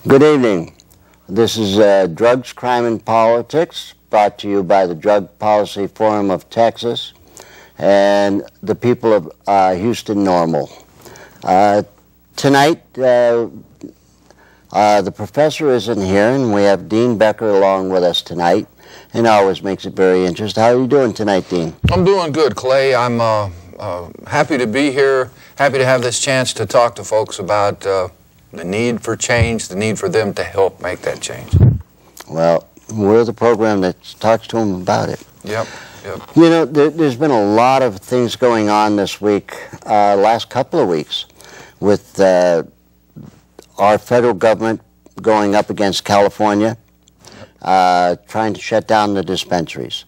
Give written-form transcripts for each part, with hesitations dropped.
Good evening. This is Drugs, Crime, and Politics, brought to you by the Drug Policy Forum of Texas and the people of Houston Normal. Tonight, the professor isn't here, and we have Dean Becker along with us tonight, and it always makes it very interesting. How are you doing tonight, Dean? I'm doing good, Clay. I'm happy to be here, happy to have this chance to talk to folks about the need for change, the need for them to help make that change. Well, we're the program that talks to them about it. Yep. You know, there's been a lot of things going on this week, last couple of weeks, with our federal government going up against California, trying to shut down the dispensaries.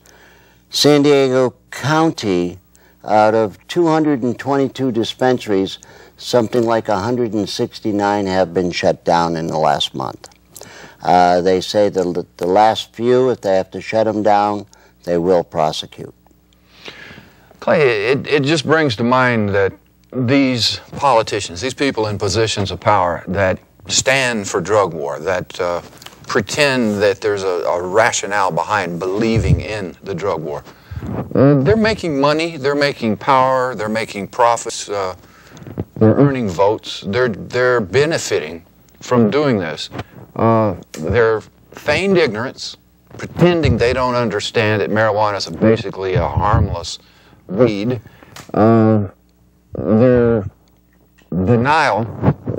San Diego County, out of 222 dispensaries, something like 169 have been shut down in the last month. They say that the last few, if they have to shut them down, they will prosecute. Clay, it just brings to mind that these politicians, these people in positions of power that stand for drug war, that pretend that there's a rationale behind believing in the drug war, they're making money, they're making power, they're making profits, they're earning votes, they're benefiting from doing this. Their feigned ignorance, pretending they don't understand that marijuana is basically a harmless weed, their denial,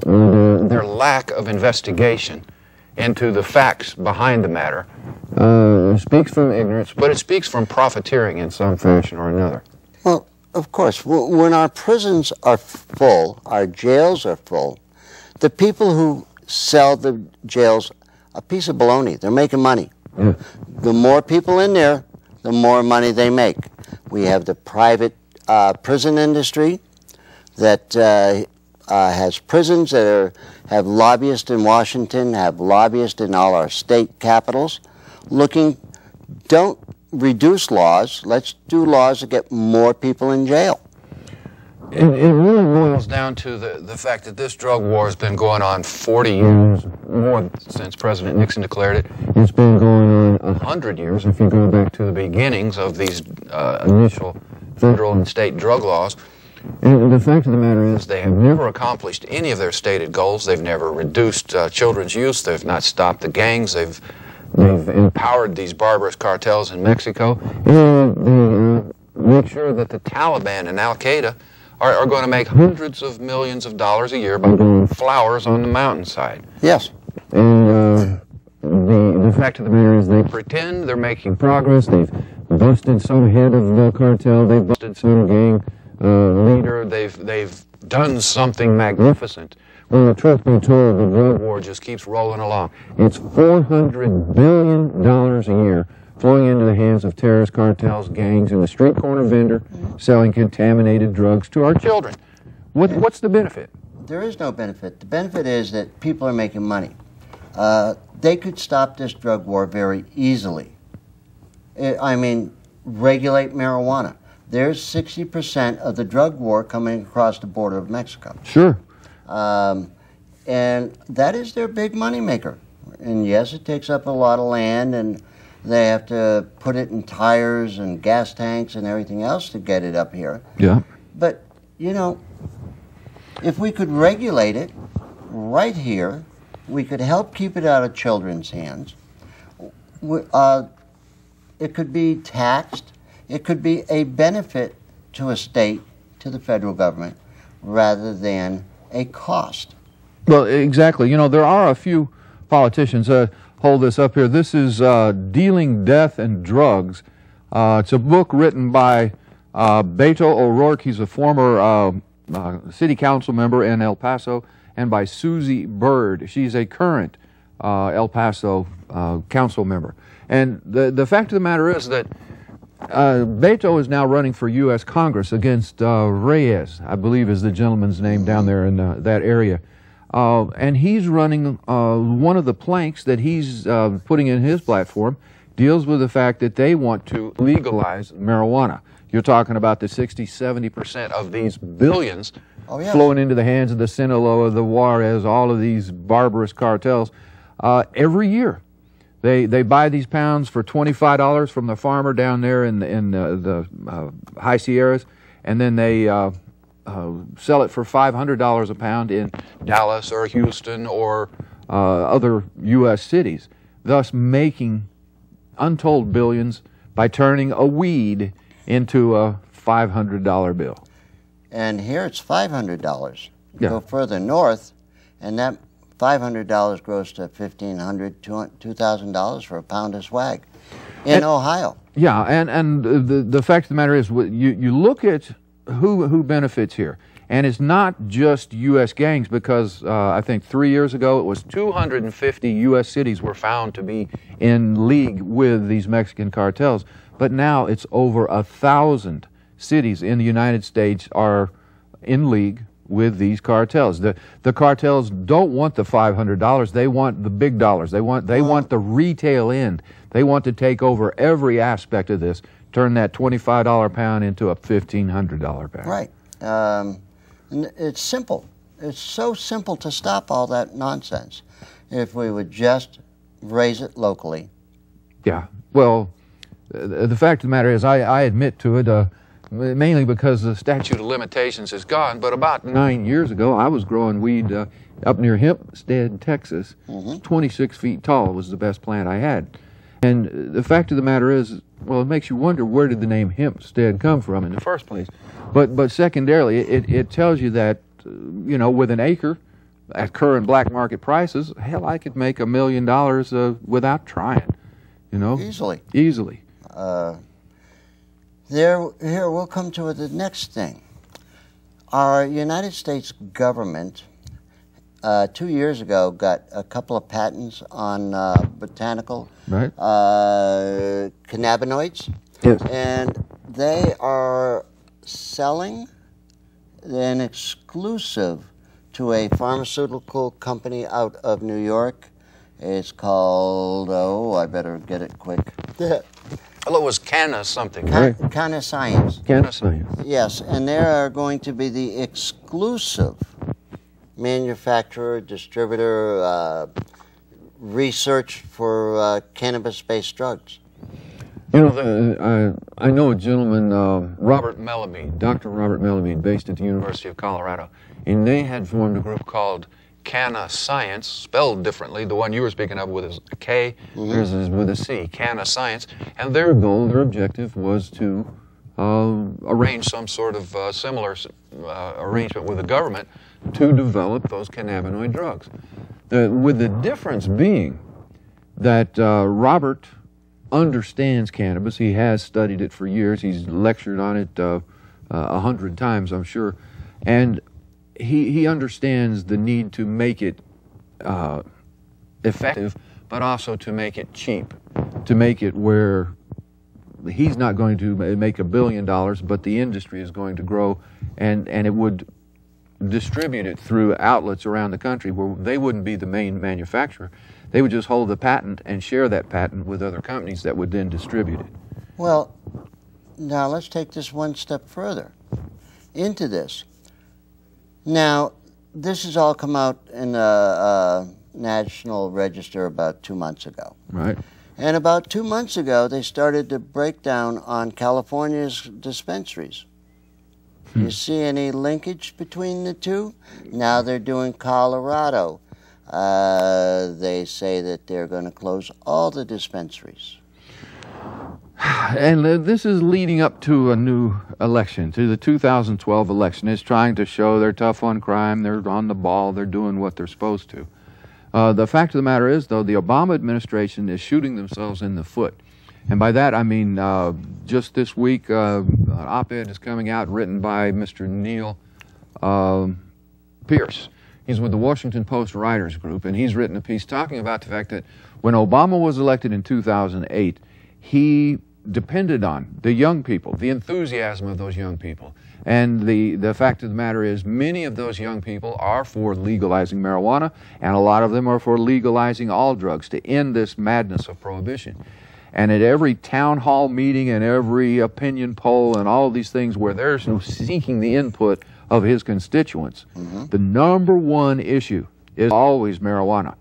their lack of investigation into the facts behind the matter speaks from ignorance, but it speaks from profiteering in some fashion or another. Well, of course, when our prisons are full, our jails are full, the people who sell the jails a piece of baloney. They're making money. Yeah. The more people in there, the more money they make. We have the private prison industry that has prisons that have lobbyists in Washington, have lobbyists in all our state capitals, looking, don't reduce laws, let's do laws that get more people in jail. It really boils down to the fact that this drug war has been going on 40 years, more since President Nixon declared it. It's been going on 100 years if you go back to the beginnings of these initial federal and state drug laws. And the fact of the matter is they have never accomplished any of their stated goals. They've never reduced children's use. They've not stopped the gangs. They've empowered these barbarous cartels in Mexico. And they make sure that the Taliban and Al-Qaeda are going to make hundreds of millions of dollars a year by growing flowers on the mountainside. Yes. And the fact of the matter is they pretend they're making progress. They've busted some head of the cartel. They've busted some gang leader. They've done something magnificent. Well, the truth be told, the drug war just keeps rolling along. It's $400 billion a year flowing into the hands of terrorist cartels, gangs, and the street corner vendor selling contaminated drugs to our children. What's the benefit? There is no benefit. The benefit is that people are making money. They could stop this drug war very easily. I mean, regulate marijuana. There's 60% of the drug war coming across the border of Mexico. Sure. And that is their big money maker. And yes, it takes up a lot of land, and they have to put it in tires and gas tanks and everything else to get it up here. Yeah. But, you know, if we could regulate it right here, we could help keep it out of children's hands. It could be taxed. It could be a benefit to a state, to the federal government, rather than a cost. Well, exactly. You know, there are a few politicians. Hold this up here. This is Dealing Death and Drugs. It's a book written by Beto O'Rourke. He's a former city council member in El Paso, and by Susie Bird. She's a current El Paso council member. And the fact of the matter is that Beto is now running for U.S. Congress against Reyes, I believe is the gentleman's name down there in that area. And he's running, one of the planks that he's putting in his platform deals with the fact that they want to legalize marijuana. You're talking about the 60–70% of these billions yes. flowing into the hands of the Sinaloa, the Juarez, all of these barbarous cartels every year. They buy these pounds for $25 from the farmer down there in the high Sierras, and then they sell it for $500 a pound in Dallas or Houston or other U.S. cities, thus making untold billions by turning a weed into a $500 bill. And here it's $500. Yeah. Go further north, and that $500 grows to $1,500, $2,000 for a pound of swag in Ohio. Yeah, and the fact of the matter is, you look at who benefits here, and it's not just U.S. gangs, because I think 3 years ago it was 250 U.S. cities were found to be in league with these Mexican cartels, but now it's over 1,000 cities in the United States are in league with these cartels. The cartels don't want the $500. They want the big dollars. They want the retail end. They want to take over every aspect of this, turn that $25 pound into a $1,500 pound. Right. And it's simple. It's so simple to stop all that nonsense if we would just raise it locally. Yeah. Well, the fact of the matter is, I admit to it, mainly because the statute of limitations is gone, but about 9 years ago I was growing weed up near Hempstead, Texas. 26 feet tall was the best plant I had. And the fact of the matter is, well, it makes you wonder, where did the name Hempstead come from in the first place? But secondarily, it tells you that, you know, with an acre at current black market prices, hell, I could make $1 million without trying, you know? Easily. Easily. Here, we'll come to the next thing. Our United States government, 2 years ago, got a couple of patents on botanical cannabinoids. Yes. And they are selling an exclusive to a pharmaceutical company out of New York. It's called, oh, I better get it quick. Well, it was Canna something. Canna Science. Canna Science. Yes, and they are going to be the exclusive manufacturer, distributor, research for cannabis-based drugs. You know, I know a gentleman, Robert Mellamine, Dr. Robert Mellamine, based at the University of Colorado, and they had formed a group called Canna Science, spelled differently. The one you were speaking of with a K, theirs is with a C, Canna Science. And their goal, their objective was to arrange some sort of similar arrangement with the government to develop those cannabinoid drugs. With the difference being that Robert understands cannabis. He has studied it for years. He's lectured on it 100 times, I'm sure. And he understands the need to make it effective, but also to make it cheap, to make it where he's not going to make $1 billion, but the industry is going to grow, and it would distribute it through outlets around the country where they wouldn't be the main manufacturer. They would just hold the patent and share that patent with other companies that would then distribute it. Well, now let's take this one step further into this. Now, this has all come out in the National Register about 2 months ago. Right. And about 2 months ago, they started to break down on California's dispensaries. You see any linkage between the two? Now they're doing Colorado. They say that they're going to close all the dispensaries. And this is leading up to a new election, to the 2012 election. It's trying to show they're tough on crime, they're on the ball, they're doing what they're supposed to. The fact of the matter is, though, the Obama administration is shooting themselves in the foot. And by that I mean, just this week, an op-ed is coming out written by Mr. Neil Pierce. He's with the Washington Post Writers Group, and he's written a piece talking about the fact that when Obama was elected in 2008, he depended on the young people, the enthusiasm of those young people. And the fact of the matter is, many of those young people are for legalizing marijuana, and a lot of them are for legalizing all drugs to end this madness of prohibition. And at every town hall meeting and every opinion poll and all these things where they're seeking the input of his constituents, the #1 issue is always marijuana.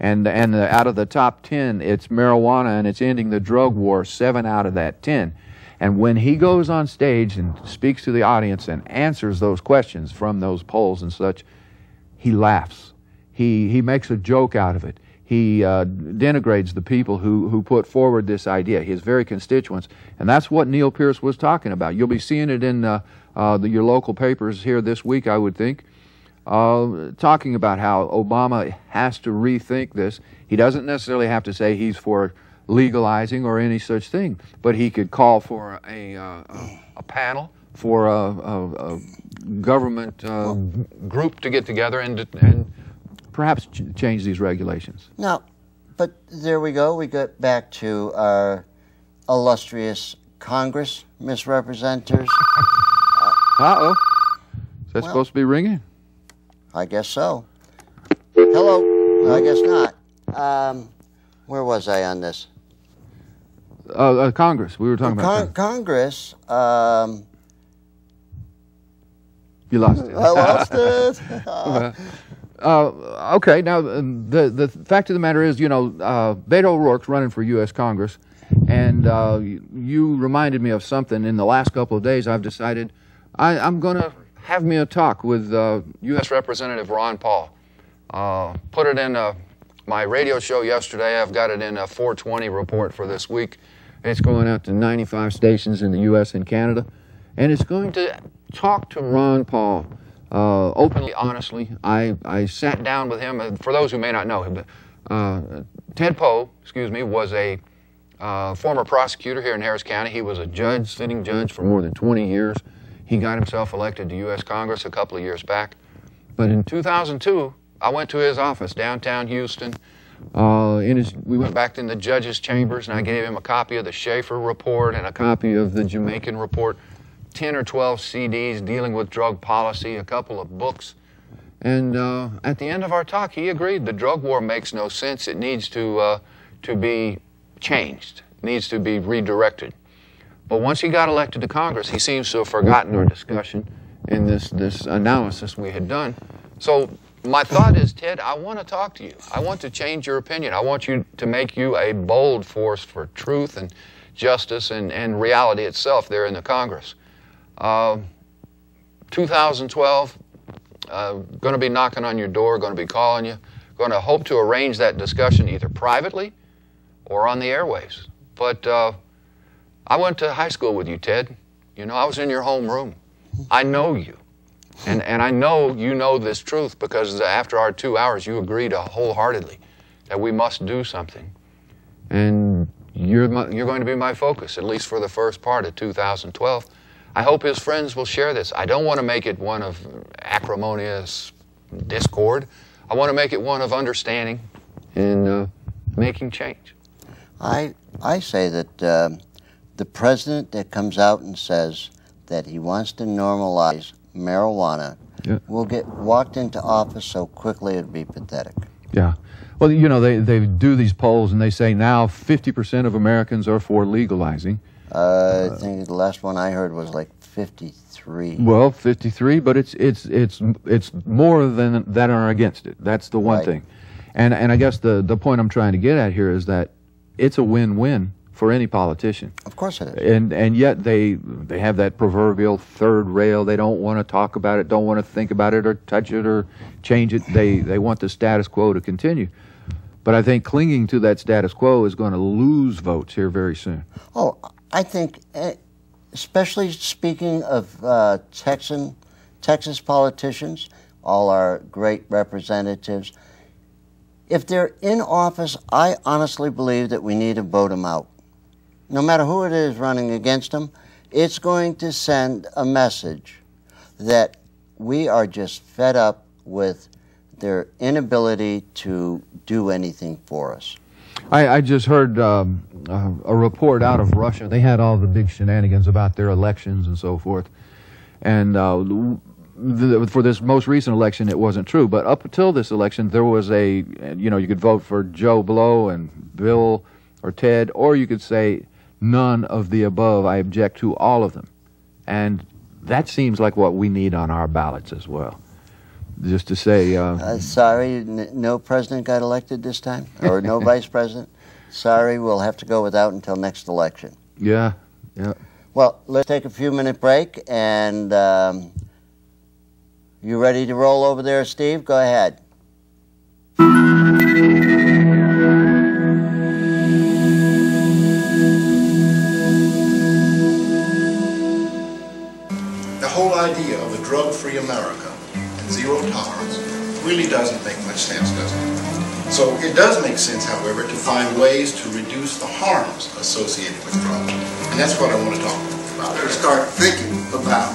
And out of the top 10, it's marijuana, and it's ending the drug war 7 out of that 10. And when he goes on stage and speaks to the audience and answers those questions from those polls and such, he laughs. He makes a joke out of it. He denigrates the people who put forward this idea, his very constituents. And that's what Neil Pierce was talking about. You'll be seeing it in your local papers here this week, I would think, talking about how Obama has to rethink this. He doesn't necessarily have to say he's for legalizing or any such thing, but he could call for a panel, for a government group to get together and perhaps change these regulations. No, but there we go. We get back to our illustrious Congress, misrepresenters. Uh-oh. Is that supposed to be ringing? I guess so. Hello. I guess not. Where was I on this? Congress. We were talking about Congress. You lost it. I lost it. Okay, now the fact of the matter is, Beto O'Rourke's running for U.S. Congress, and you reminded me of something. In the last couple of days, I've decided I'm going to have me a talk with U.S. Representative Ron Paul. Put it in my radio show yesterday. I've got it in a 420 report for this week. It's going out to 95 stations in the U.S. and Canada, and it's going to talk to Ron Paul. Openly, honestly. I sat down with him. For those who may not know him, Ted Poe, was a former prosecutor here in Harris County. He was a judge, sitting judge for more than 20 years. He got himself elected to U.S. Congress a couple of years back. But in 2002, I went to his office downtown Houston. We went back in the judge's chambers, and I gave him a copy of the Schaefer report and a copy of the Jamaican report. 10 or 12 CDs dealing with drug policy, a couple of books. And at the end of our talk, he agreed the drug war makes no sense. It needs to be changed, needs to be redirected. But once he got elected to Congress, he seems to have forgotten our discussion in this analysis we had done. So my thought is, Ted, I want to talk to you. I want to change your opinion. I want you to make you a bold force for truth and justice and reality itself there in the Congress. 2012, going to be knocking on your door, going to be calling you, going to hope to arrange that discussion either privately or on the airwaves. But I went to high school with you, Ted. I was in your homeroom. I know you. And I know you know this truth because after our 2 hours, you agreed wholeheartedly that we must do something. And you're going to be my focus, at least for the first part of 2012. I hope his friends will share this. I don't want to make it one of acrimonious discord. I want to make it one of understanding and making change. I say that the president that comes out and says that he wants to normalize marijuana will get walked into office so quickly it'd be pathetic. Yeah. Well, they do these polls and they say now 50% of Americans are for legalizing. I think the last one I heard was like 53. Well, 53, but it's more than that are against it. That's the one thing. And I guess the point I'm trying to get at here is that it's a win-win for any politician. Of course it is. And yet they have that proverbial third rail. They don't want to talk about it, don't want to think about it or touch it or change it. They want the status quo to continue. But I think clinging to that status quo is going to lose votes here very soon. Oh, I think, especially speaking of Texas politicians, all our great representatives, if they're in office, I honestly believe that we need to vote them out. No matter who it is running against them, it's going to send a message that we are just fed up with their inability to do anything for us. I just heard a report out of Russia. They had all the big shenanigans about their elections and so forth. And for this most recent election, it wasn't true. But up until this election, there was you could vote for Joe Blow and Bill or Ted, or you could say none of the above. I object to all of them. And that seems like what we need on our ballots as well. Just to say... sorry, no president got elected this time? Or no vice president? Sorry, we'll have to go without until next election. Yeah, yeah. Well, let's take a few-minute break, and you ready to roll over there, Steve? Go ahead. The whole idea of a drug-free America and zero tolerance really doesn't make much sense, does it? So it does make sense, however, to find ways to reduce the harms associated with drugs. And that's what I want to talk about. To start thinking about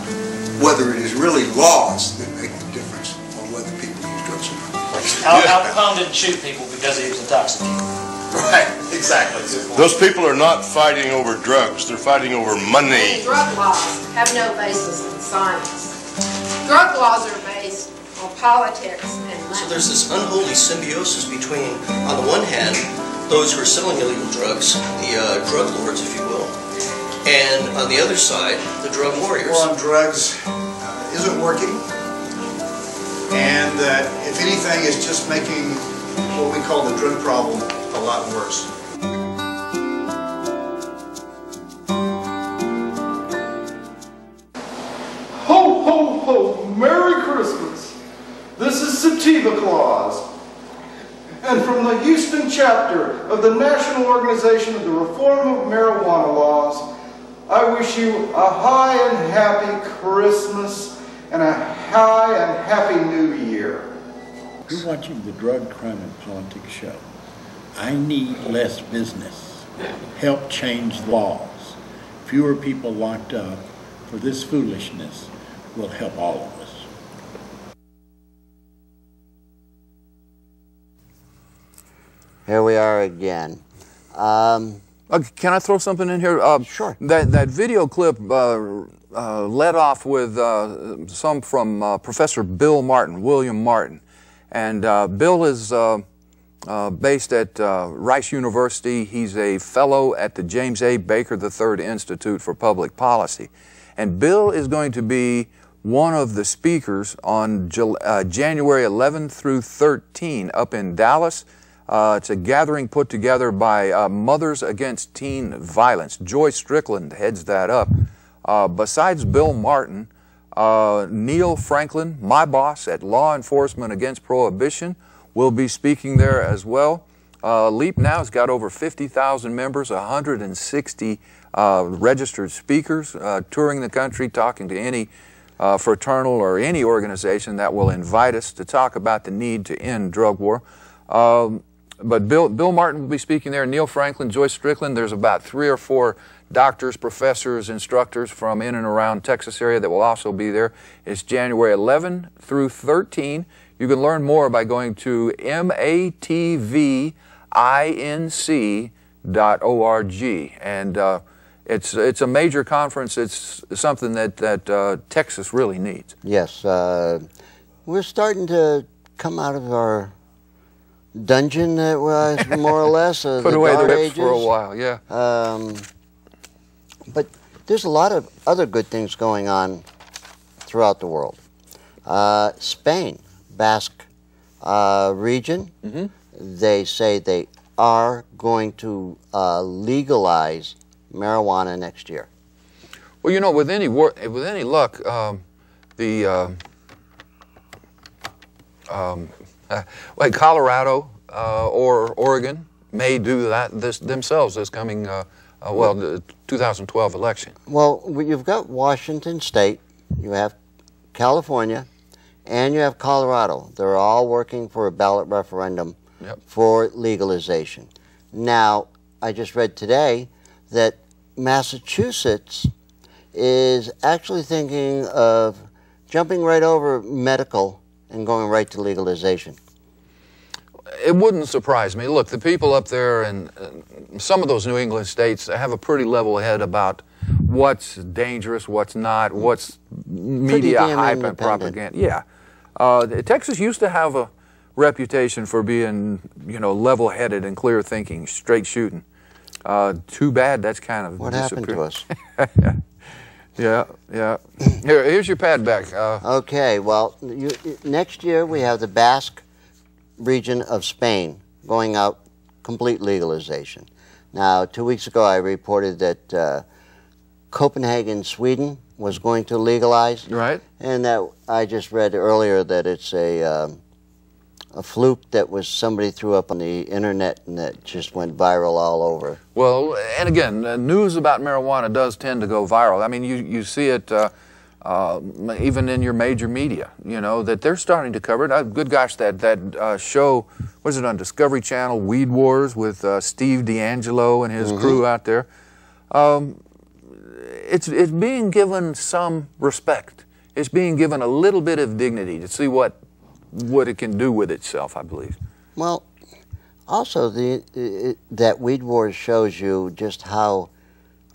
whether it is really laws that make the difference on whether people use drugs or not. Al Capone didn't shoot people because he was intoxicated. Right, exactly. Those people are not fighting over drugs, they're fighting over money. Drug laws have no basis in science. Drug laws are based on politics and money. So there's this unholy symbiosis between, on the one hand, those who are selling illegal drugs, the drug lords, if you will, and on the other side, the drug warriors. War on drugs isn't working, and that, if anything, is just making what we call the drug problem a lot worse. Ho, ho, ho! Merry Christmas! This is Sativa Claus. And from the Houston chapter of the National Organization of the Reform of Marijuana Laws, I wish you a high and happy Christmas and a high and happy New Year. You're watching the Drug Crime and Politics show. I need less business. Help change the laws. Fewer people locked up for this foolishness will help all of us. Here we are again. Can I throw something in here? Sure. That video clip led off with some from Professor Bill Martin, William Martin. And Bill is based at Rice University. He's a fellow at the James A. Baker III Institute for Public Policy. And Bill is going to be one of the speakers on January 11 through 13 up in Dallas. It's a gathering put together by Mothers Against Teen Violence. Joy Strickland heads that up. Besides Bill Martin, Neil Franklin, my boss at Law Enforcement Against Prohibition, will be speaking there as well. LEAP now has got over 50,000 members, 160 registered speakers touring the country, talking to any fraternal or any organization that will invite us to talk about the need to end drug war. But Bill Martin will be speaking there, Neil Franklin, Joyce Strickland. There's about 3 or 4 doctors, professors, instructors from in and around Texas area that will also be there. It's January 11 through 13. You can learn more by going to matvinc.org. And it's a major conference. It's something that Texas really needs. Yes. We're starting to come out of our dungeon that was more or less put away the whips for a while, yeah. But there's a lot of other good things going on throughout the world. Spain, Basque region, they say they are going to legalize marijuana next year. Well, you know, with any luck, like Colorado or Oregon may do that themselves this coming, the 2012 election. Well, you've got Washington State, you have California, and you have Colorado. They're all working for a ballot referendum for legalization. Now, I just read today that Massachusetts is actually thinking of jumping right over medical and going right to legalization. It wouldn't surprise me. Look, the people up there in some of those New England states have a pretty level head about what's dangerous, what's not, what's media hype and propaganda. Yeah. Texas used to have a reputation for being, you know, level-headed and clear thinking, straight shooting. Too bad that's kind of What happened to us? Yeah, yeah. Here's your pad back. Okay, well, next year we have the Basque region of Spain going out complete legalization. Now, 2 weeks ago I reported that Copenhagen, Sweden was going to legalize. Right. And that I just read earlier that it's a fluke that was somebody threw up on the internet and that just went viral all over. Well, and again, news about marijuana does tend to go viral. I mean, you see it even in your major media, you know, that they're starting to cover it. Good gosh, that show, was it on Discovery Channel, Weed Wars, with Steve D'Angelo and his crew out there. It's being given some respect. It's being given a little bit of dignity to see what it can do with itself, I believe. Well, also that Weed Wars shows you just how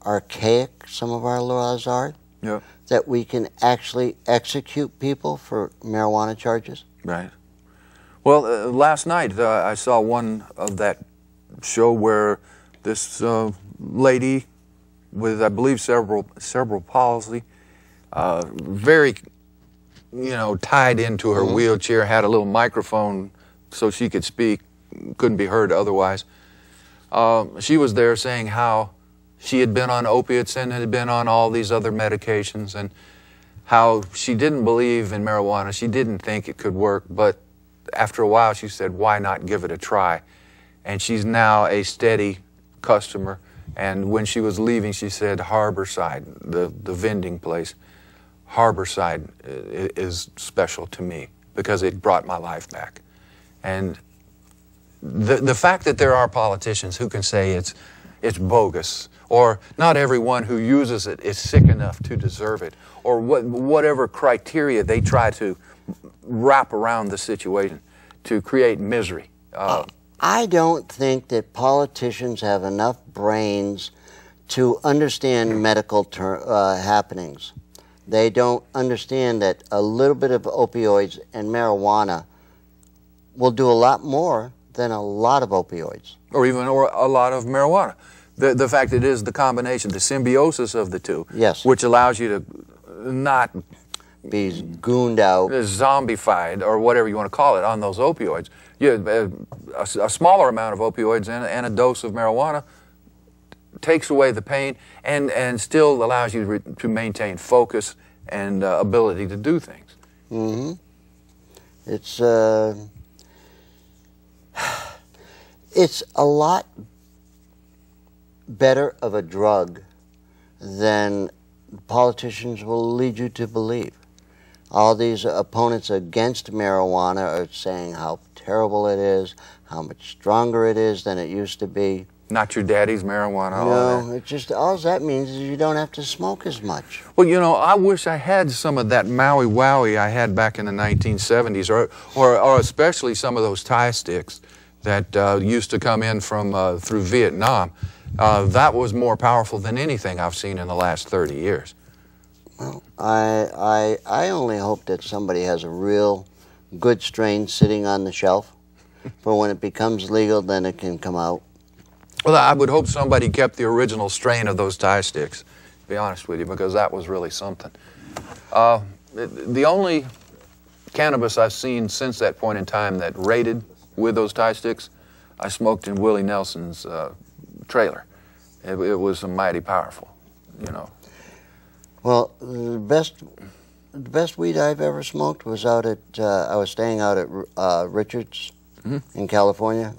archaic some of our laws are. Yeah. That we can actually execute people for marijuana charges. Right. Well, last night I saw one of that show where this lady with, I believe, cerebral palsy, very, you know, tied into her wheelchair, had a little microphone so she could speak, couldn't be heard otherwise. She was there saying how she had been on opiates and had been on all these other medications, and how she didn't believe in marijuana. She didn't think it could work, but after a while she said, why not give it a try? And she's now a steady customer. And when she was leaving, she said, Harborside, the vending place, Harborside is special to me because it brought my life back. And the fact that there are politicians who can say it's bogus, or not everyone who uses it is sick enough to deserve it, or whatever criteria they try to wrap around the situation to create misery. I don't think that politicians have enough brains to understand medical happenings. They don't understand that a little bit of opioids and marijuana will do a lot more than a lot of opioids. Or even a lot of marijuana. The fact it is the combination, the symbiosis of the two, yes, which allows you to not be gooned out, zombified, or whatever you want to call it, on those opioids. A smaller amount of opioids and a dose of marijuana takes away the pain and still allows you to maintain focus and ability to do things. It's a lot better of a drug than politicians will lead you to believe. All these opponents against marijuana are saying how terrible it is, how much stronger it is than it used to be. Not your daddy's marijuana. No, it just, all that means is you don't have to smoke as much. Well, you know, I wish I had some of that Maui Wowie I had back in the 1970s, or especially some of those Thai sticks that used to come in from through Vietnam. That was more powerful than anything I've seen in the last 30 years. Well, I only hope that somebody has a real good strain sitting on the shelf for when it becomes legal, then it can come out. Well, I would hope somebody kept the original strain of those Thai sticks, to be honest with you, because that was really something. The only cannabis I've seen since that point in time that rated with those Thai sticks, I smoked in Willie Nelson's trailer. It was mighty powerful, you know. Well, the best weed I've ever smoked was out at, I was staying out at Richard's in California.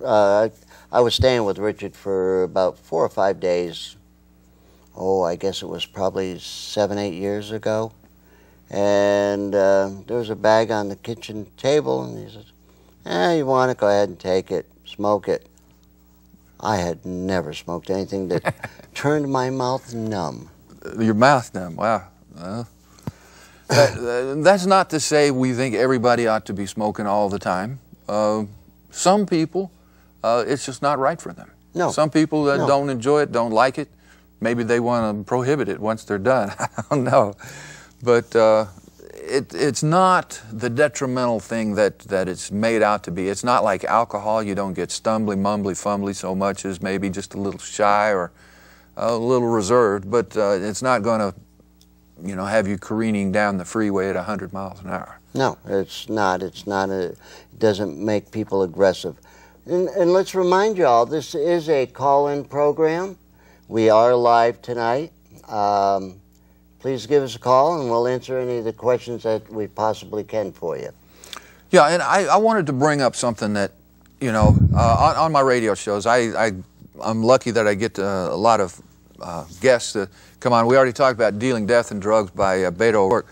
I was staying with Richard for about 4 or 5 days. Oh, I guess it was probably 7, 8 years ago. And there was a bag on the kitchen table, and he says, you want it, go ahead and take it, smoke it. I had never smoked anything that turned my mouth numb. Your mouth numb, wow. That's not to say we think everybody ought to be smoking all the time. Some people, it's just not right for them. No. Some people don't enjoy it, don't like it. Maybe they want to prohibit it once they're done. I don't know. But it's not the detrimental thing that it's made out to be. It's not like alcohol. You don't get stumbly, mumbly, fumbly so much as maybe just a little shy or a little reserved, but it's not going to, you know, have you careening down the freeway at 100 miles an hour. No, it's not. It's not. It doesn't make people aggressive. And let's remind you all, this is a call-in program. We are live tonight. Please give us a call and we'll answer any of the questions that we possibly can for you. Yeah, and I wanted to bring up something that, you know, on my radio shows, I'm lucky that I get a lot of guests to come on. We already talked about Dealing Death and Drugs by Beto O'Rourke.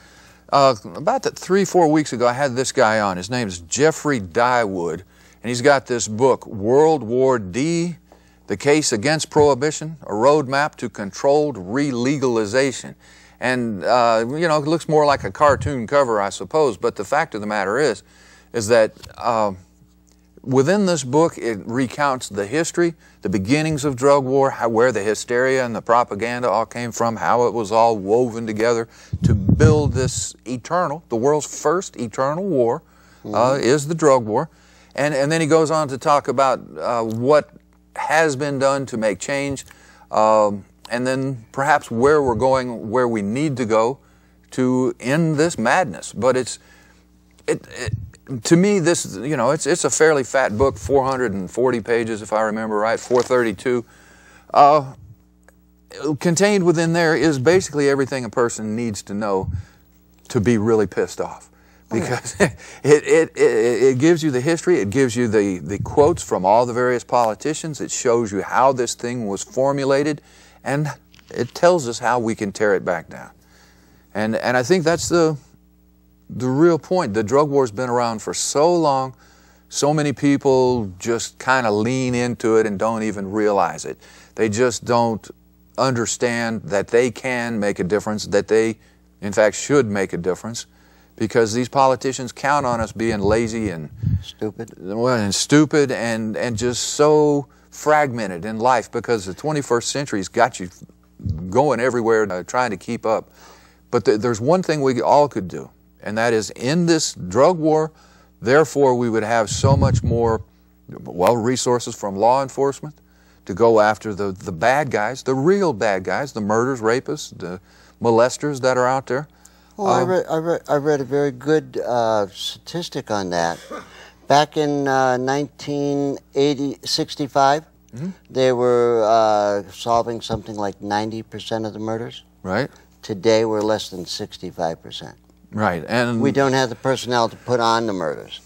About 3-4 weeks ago, I had this guy on. His name is Jeffrey Dyewood, and he's got this book, World War D, The Case Against Prohibition, A Roadmap to Controlled Re-Legalization. And, you know, it looks more like a cartoon cover, I suppose, but the fact of the matter is that within this book, it recounts the history, the beginnings of drug war, where the hysteria and the propaganda all came from, how it was all woven together to build this eternal, the world's first eternal war is the drug war. And then he goes on to talk about what has been done to make change, and then perhaps where we're going, where we need to go to end this madness. But to me, this, you know, it's a fairly fat book, 440 pages if I remember right, 432. Contained within there is basically everything a person needs to know to be really pissed off. Because it gives you the history, it gives you the quotes from all the various politicians, it shows you how this thing was formulated, and it tells us how we can tear it back down. And I think that's the real point. The drug war's been around for so long, so many people just kind of lean into it and don't even realize it. They just don't understand that they can make a difference, that they, in fact, should make a difference, because these politicians count on us being lazy and stupid, and just so fragmented in life, because the 21st century's got you going everywhere trying to keep up. But there's one thing we all could do, and that is end this drug war. Therefore, we would have so much more, well, resources from law enforcement to go after the bad guys, the real bad guys, the murders, rapists, the molesters that are out there. Well, I read a very good statistic on that. Back in 1965, they were solving something like 90% of the murders. Right. Today, we're less than 65%. Right, and we don't have the personnel to put on the murders.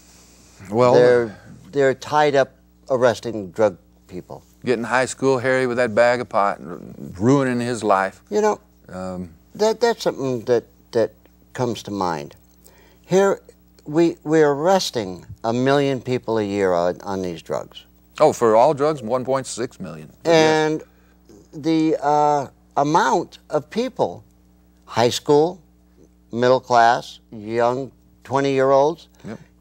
Well, they're tied up arresting drug people. Getting high school Harry with that bag of pot, ruining his life. You know, that's something that comes to mind. Here, we're arresting 1 million people a year on these drugs. Oh, for all drugs, 1.6 million. And the amount of people, high school, middle class, young 20-year-olds,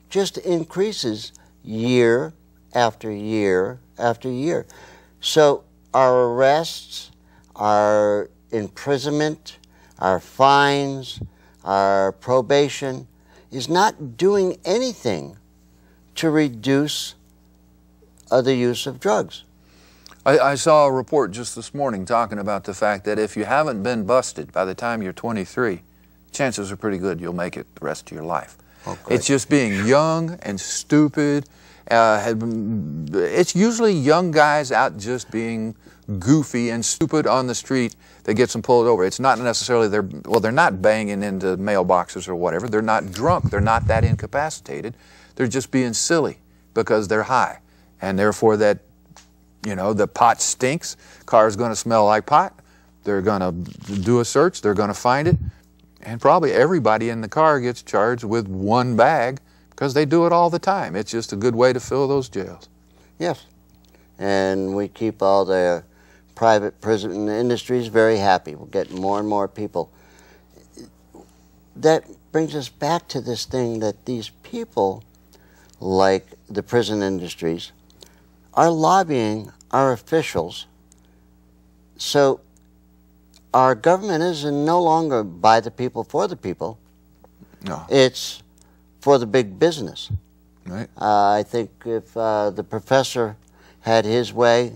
just increases year after year after year. So our arrests, our imprisonment, our fines, our probation is not doing anything to reduce the use of drugs. I saw a report just this morning talking about the fact that if you haven't been busted by the time you're 23, chances are pretty good you'll make it the rest of your life. Okay. It's just being young and stupid. It's usually young guys out just being goofy and stupid on the street that gets them pulled over. It's not necessarily they're not banging into mailboxes or whatever. They're not drunk. They're not that incapacitated. They're just being silly because they're high. And therefore that, you know, the pot stinks. Car's going to smell like pot. They're going to do a search. They're going to find it. And probably everybody in the car gets charged with one bag because they do it all the time. It's just a good way to fill those jails. Yes. And we keep all the private prison industries very happy. We're getting more and more people. That brings us back to this thing that these people, like the prison industries, are lobbying our officials. So our government is no longer by the people, for the people. No. It's for the big business. Right. I think if the professor had his way,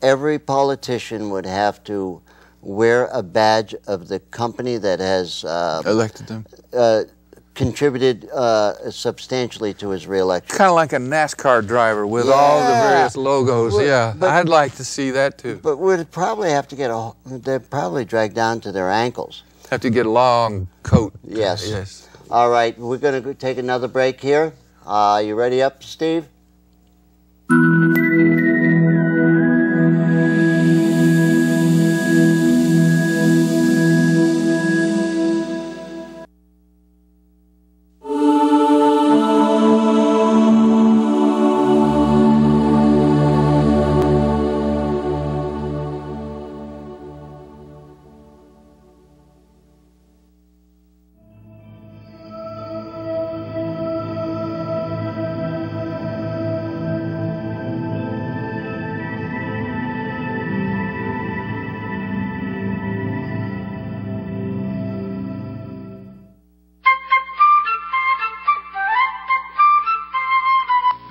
every politician would have to wear a badge of the company that has elected them. Contributed substantially to his reelection. Kind of like a NASCAR driver with all the various logos. Well, but, I'd like to see that too. But we'd probably have to get they'd probably drag down to their ankles. Have to get a long coat. Yes. Yes. All right, we're going to take another break here. You ready up, Steve?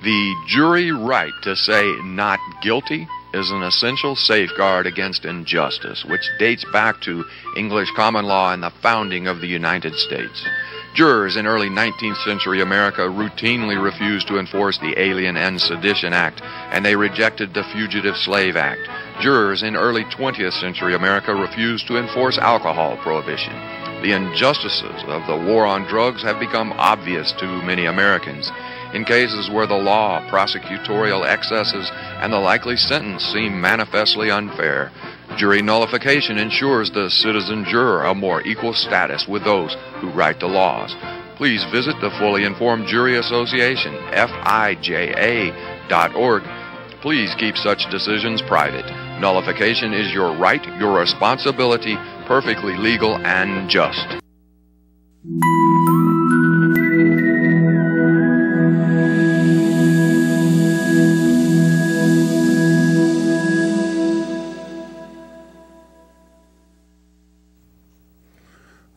The jury right to say not guilty is an essential safeguard against injustice, which dates back to English common law and the founding of the United States. Jurors in early 19th century America routinely refused to enforce the Alien and Sedition Act, and they rejected the Fugitive Slave Act. Jurors in early 20th century America refused to enforce alcohol prohibition. The injustices of the war on drugs have become obvious to many Americans. In cases where the law, prosecutorial excesses, and the likely sentence seem manifestly unfair, jury nullification ensures the citizen juror a more equal status with those who write the laws. Please visit the Fully Informed Jury Association, FIJA.org. Please keep such decisions private. Nullification is your right, your responsibility, perfectly legal and just.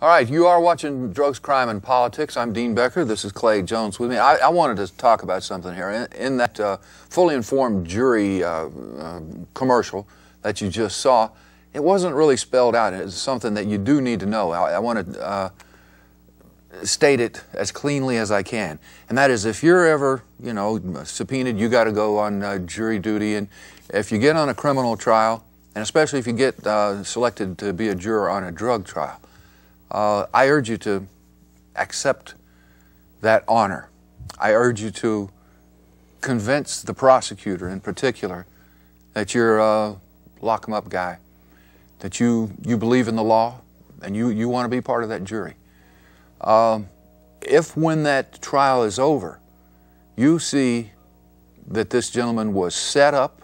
All right, you are watching Drugs, Crime, and Politics. I'm Dean Becker. This is Clay Jones with me. I wanted to talk about something here. In that Fully Informed Jury commercial that you just saw, it wasn't really spelled out. It's something that you do need to know. I want to state it as cleanly as I can. And that is, if you're ever, subpoenaed, you got to go on jury duty. And if you get on a criminal trial, and especially if you get selected to be a juror on a drug trial, I urge you to accept that honor. I urge you to convince the prosecutor in particular that you're a lock-em-up guy, that you believe in the law and you want to be part of that jury. If when that trial is over, you see that this gentleman was set up,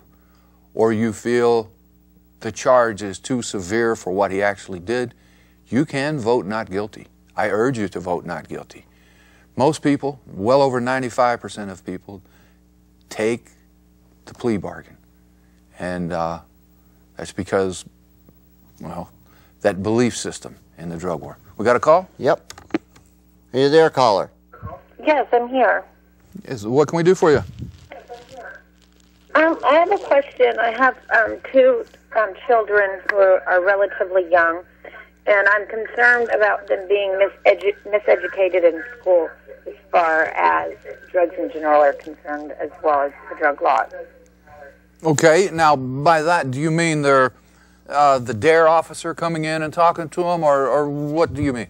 or you feel the charge is too severe for what he actually did, you can vote not guilty. I urge you to vote not guilty. Most people, well over 95% of people, take the plea bargain. And that's because, well, that belief system in the drug war. We got a call? Yep. Are you there, caller? Yes, I'm here. Yes, what can we do for you? I have a question. I have two children who are relatively young, and I'm concerned about them being miseducated in school as far as drugs in general are concerned, as well as the drug laws. Okay, now by that, do you mean they're the DARE officer coming in and talking to them, or what do you mean?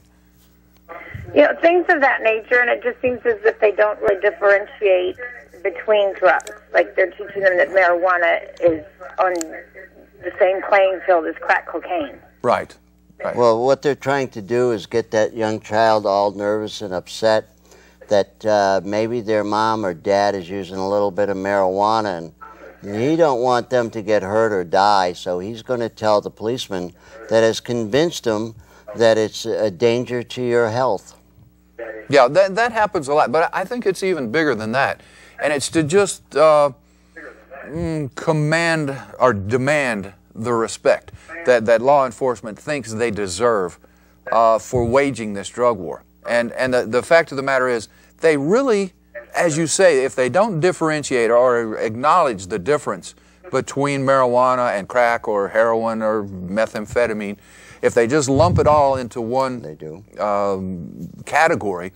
Things of that nature, and it just seems as if they don't really differentiate between drugs. Like they're teaching them that marijuana is on the same playing field as crack cocaine. Right. Well, what they're trying to do is get that young child all nervous and upset that maybe their mom or dad is using a little bit of marijuana, and he don't want them to get hurt or die, so he's going to tell the policeman that has convinced him that it's a danger to your health. Yeah, that happens a lot, but I think it's even bigger than that. And it's to just command or demand the respect that law enforcement thinks they deserve for waging this drug war. And the fact of the matter is, they really, as you say, if they don't differentiate or acknowledge the difference between marijuana and crack or heroin or methamphetamine, if they just lump it all into one category,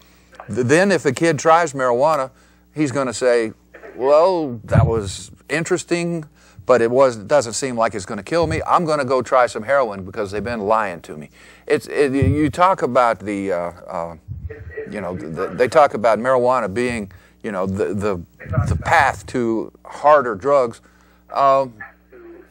then if a kid tries marijuana, he's going to say, well, that was interesting, but it doesn't seem like it's going to kill me. I'm going to go try some heroin because they've been lying to me. You talk about they talk about marijuana being, the path to harder drugs.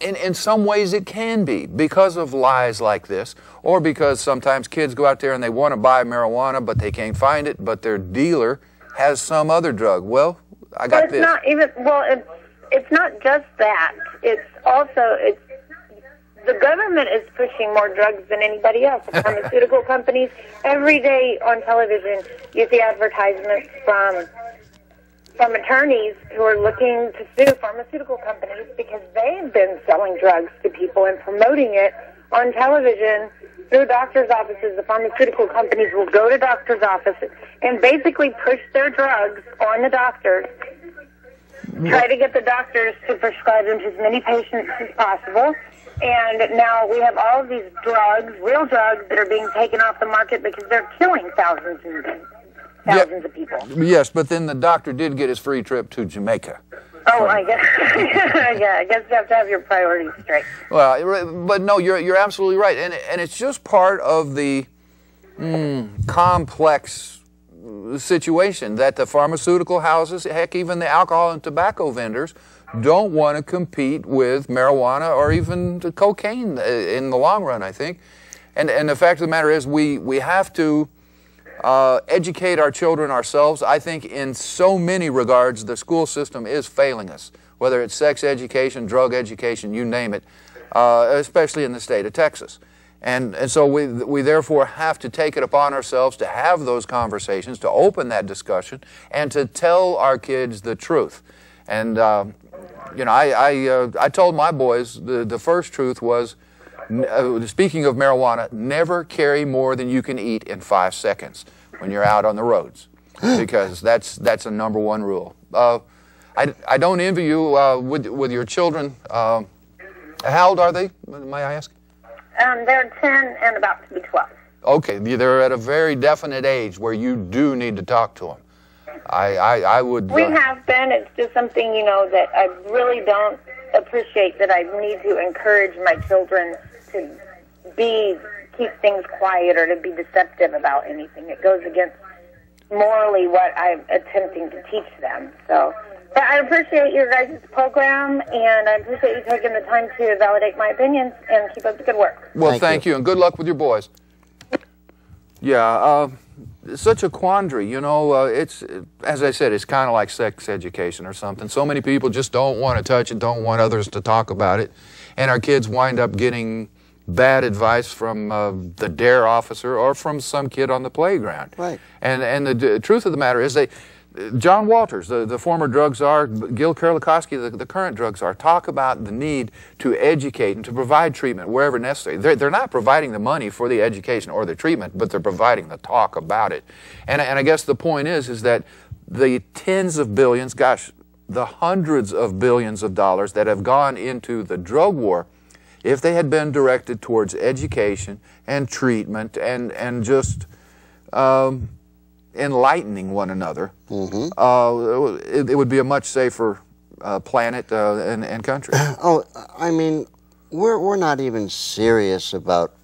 In some ways it can be because of lies like this, or because sometimes kids go out there and they want to buy marijuana, but they can't find it, but their dealer has some other drug. Well, I got this. It's not just that. It's also, the government is pushing more drugs than anybody else. The pharmaceutical companies, every day on television, you see advertisements from attorneys who are looking to sue pharmaceutical companies because they've been selling drugs to people and promoting it on television through doctors' offices. The pharmaceutical companies will go to doctors' offices and basically push their drugs on the doctors, try to get the doctors to prescribe them to as many patients as possible. And now we have all of these drugs, real drugs, that are being taken off the market because they're killing thousands of people. Yes, but then the doctor did get his free trip to Jamaica. Oh, I guess. Yeah, I guess you have to have your priorities straight. Well, but no, you're absolutely right, and it's just part of the complex situation that the pharmaceutical houses, heck, even the alcohol and tobacco vendors, don't want to compete with marijuana or even cocaine in the long run, I think. And the fact of the matter is, we have to educate our children ourselves. I think in so many regards the school system is failing us, whether it's sex education, drug education, you name it, especially in the state of Texas. And so we therefore have to take it upon ourselves to have those conversations, to open that discussion, and to tell our kids the truth. And I told my boys the first truth was, speaking of marijuana, never carry more than you can eat in 5 seconds when you're out on the roads, because that's a #1 rule. I don't envy you with your children. How old are they, may I ask? They're 10 and about to be 12. Okay, they're at a very definite age where you do need to talk to them. I would... We have been. It's just something, that I really don't appreciate, that I need to encourage my children to keep things quiet or to be deceptive about anything. It goes against morally what I'm attempting to teach them. So, but I appreciate your guys' program, and I appreciate you taking the time to validate my opinions, and keep up the good work. Well, thank you, and good luck with your boys. Yeah, such a quandary, it's, as I said, it's kind of like sex education or something. So many people just don't want to touch it, don't want others to talk about it, and our kids wind up getting bad advice from the DARE officer or from some kid on the playground. Right. And the truth of the matter is, John Walters, the former drug czar, Gil Kerlikowske, the current drug czar, talk about the need to educate and to provide treatment wherever necessary. They're not providing the money for the education or the treatment, but they're providing the talk about it. And I guess the point is that the tens of billions, gosh, the hundreds of billions of dollars that have gone into the drug war, if they had been directed towards education and treatment and just enlightening one another, it would be a much safer planet and country. Oh, I mean, we're not even serious about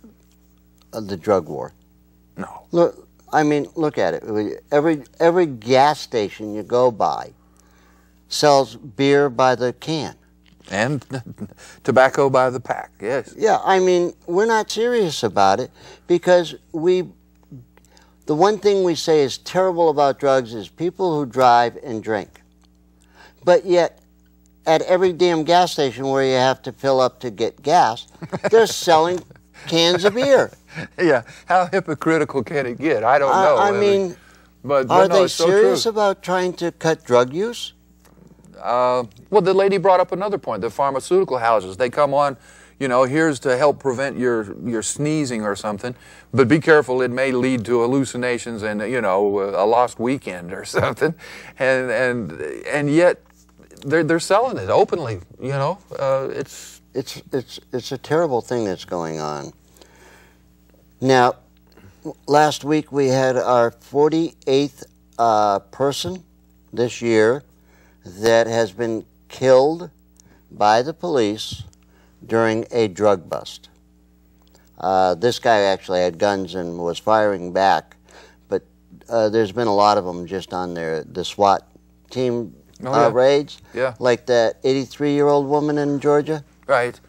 the drug war. No. Look, I mean, look at it. Every gas station you go by sells beer by the can. And tobacco by the pack, yes. Yeah, I mean, we're not serious about it because the one thing we say is terrible about drugs is people who drive and drink. But yet, at every damn gas station where you have to fill up to get gas, they're selling cans of beer. Yeah, how hypocritical can it get? I don't know. I mean, but are no, they it's so serious true. about trying to cut drug use? Well, the lady brought up another point. The pharmaceutical houses, they come on, you know, here's to help prevent your sneezing or something, but be careful, it may lead to hallucinations and, you know, a lost weekend or something. And yet they're selling it openly, you know. It's a terrible thing that's going on. Now, last week we had our 48th person this year that has been killed by the police during a drug bust. This guy actually had guns and was firing back, but there's been a lot of them just on the SWAT team raids, like that 83-year-old woman in Georgia. Right,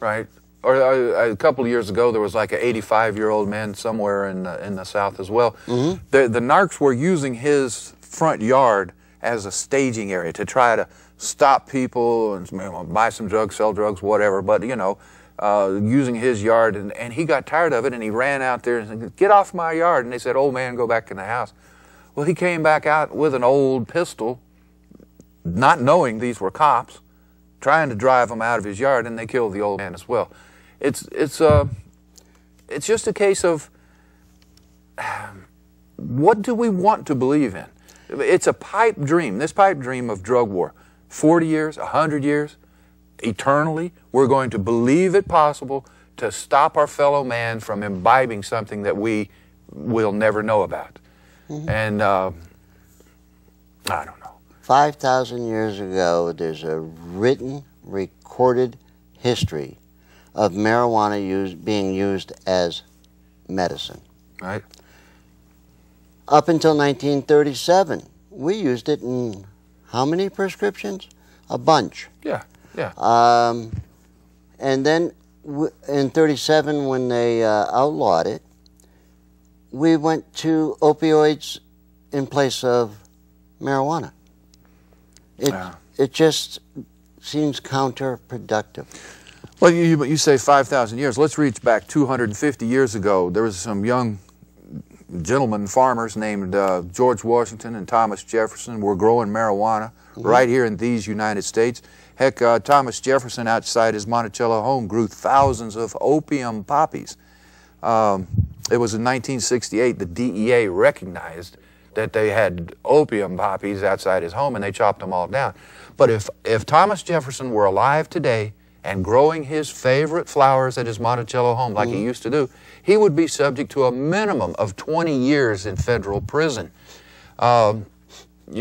right. Or a couple of years ago, there was like an 85-year-old man somewhere in the South as well. The narcs were using his front yard as a staging area to try to stop people and, you know, buy some drugs, sell drugs, whatever. But, you know, using his yard, and he got tired of it, and he ran out there and said, "Get off my yard!" And they said, "Old man, go back in the house." Well, he came back out with an old pistol, not knowing these were cops, trying to drive them out of his yard, and they killed the old man as well. It's just a case of what do we want to believe in? It's a pipe dream, this pipe dream of drug war. 40 years, 100 years, eternally, we're going to believe it possible to stop our fellow man from imbibing something that we will never know about. And I don't know. 5,000 years ago, there's a written, recorded history of marijuana being used as medicine. Right. Up until 1937, we used it in how many prescriptions? A bunch. Yeah, yeah. And then in 37, when they outlawed it, we went to opioids in place of marijuana. It just seems counterproductive. Well, you say 5,000 years. Let's reach back 250 years ago. There was some young gentlemen, farmers named George Washington and Thomas Jefferson were growing marijuana right here in these United States. Heck, Thomas Jefferson outside his Monticello home grew thousands of opium poppies. It was in 1968 the DEA recognized that they had opium poppies outside his home, and they chopped them all down. But if Thomas Jefferson were alive today and growing his favorite flowers at his Monticello home like he used to do, he would be subject to a minimum of 20 years in federal prison. You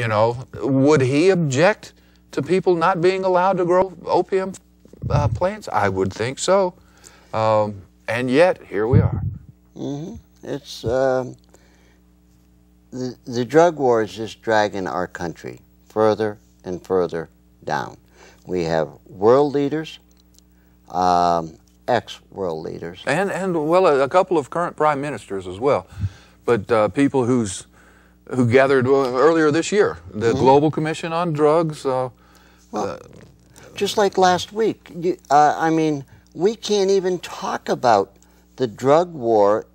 know, would he object to people not being allowed to grow opium plants? I would think so. And yet, here we are. It's the drug war is just dragging our country further and further down. We have world leaders, ex-world leaders, and well, a couple of current prime ministers as well, but people who gathered earlier this year, the Global Commission on Drugs. Well, just like last week, I mean, we can't even talk about the drug war